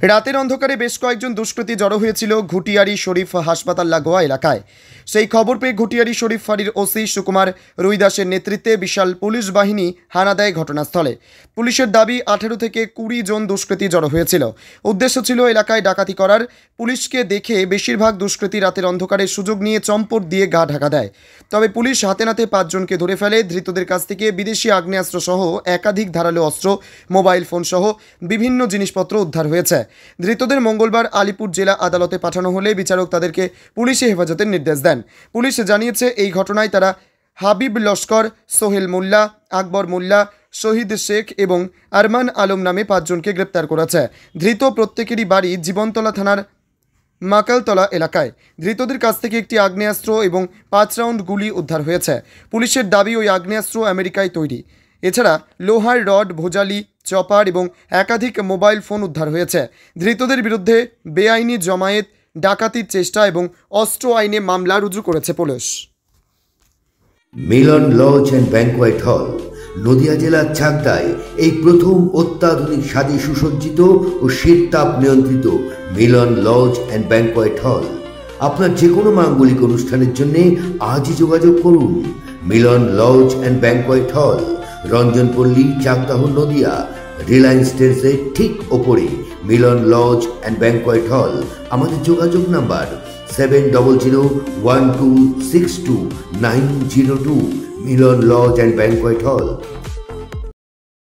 রাতের অন্ধকারে বেশ কয়েকজন দুষ্কৃতী জড়ো হয়েছিল ঘুটিয়ারি শরীফ হাসপাতাল লাগোয়া এলাকায়। সেই খবর পেয়ে ঘুটিয়ারি শরীফ ফাঁড়ির ওসি সুকুমার রুইদাসের নেতৃত্বে বিশাল পুলিশ বাহিনী হানা দেয় ঘটনাস্থলে। পুলিশের দাবি 18 থেকে 20 জন দুষ্কৃতী জড়ো হয়েছিল। উদ্দেশ্য ছিল এলাকায় ডাকাতি করার। পুলিশকে দেখে বেশিরভাগ দুষ্কৃতী রাতের অন্ধকারে সুযোগ নিয়ে চম্পট দিয়ে গা ঢাকা দেয়। তবে পুলিশ হাতে নাতে 5 জনকে ধরে ফেলে। ধৃতদের কাছ থেকে বিদেশি আগ্নেয়াস্ত্র সহ একাধিক ধারালো অস্ত্র, মোবাইল ফোন সহ বিভিন্ন জিনিসপত্র উদ্ধার হয়েছে। ধৃতদের মঙ্গলবার আলিপুর জেলা আদালতে পাঠানো হলে বিচারক তাদেরকে পুলিশি হেফাজতের নির্দেশ দেন। পুলিশ জানিয়েছে এই ঘটনায় তারা হাবিব লস্কর, সোহেল মোল্লা, আকবর মোল্লা, শহীদ শেখ এবং আরমান আলম নামে 5 জনকে গ্রেপ্তার করেছে। ধৃত প্রত্যেকেরই বাড়ি জীবনতলা থানার মাকালতলা এলাকায়। ধৃতদের কাছ থেকে একটি আগ্নেয়াস্ত্র এবং 5 রাউন্ড গুলি উদ্ধার হয়েছে। পুলিশের দাবি ওই আগ্নেয়াস্ত্র আমেরিকায় তৈরি। এছাড়া লোহার রড, ভোজালি, চপার এবং একাধিক মোবাইল ফোন উদ্ধার হয়েছে। ধৃতদের বিরুদ্ধে বেআইনি জমায়েত, ডাকাতির চেষ্টা এবং অস্ত্র আইনে মামলা রুজু করেছে পুলিশ। Milan lodge and banquet hall, Nadia জেলার চাকদায় এই প্রথম অত্যাধুনিক স্বাদে সুসজ্জিত ও শীততাপ নিয়ন্ত্রিত মিলন লজ অ্যান্ড ব্যাংকোয়েট হল। আপনার যে কোনো মাঙ্গলিক অনুষ্ঠানের জন্য আজই যোগাযোগ করুন। মিলন লজ অ্যান্ড ব্যাংকোয়েট হল, রঞ্জনপল্লী, চাকদাহ, নদিয়া। রিলায়েন্স ট্রেন্ডসের ঠিক ওপরে মিলন লজ অ্যান্ড ব্যাংকোয়েট হল। আমাদের যোগাযোগ number 7001262902। Milan lodge and banquet হল,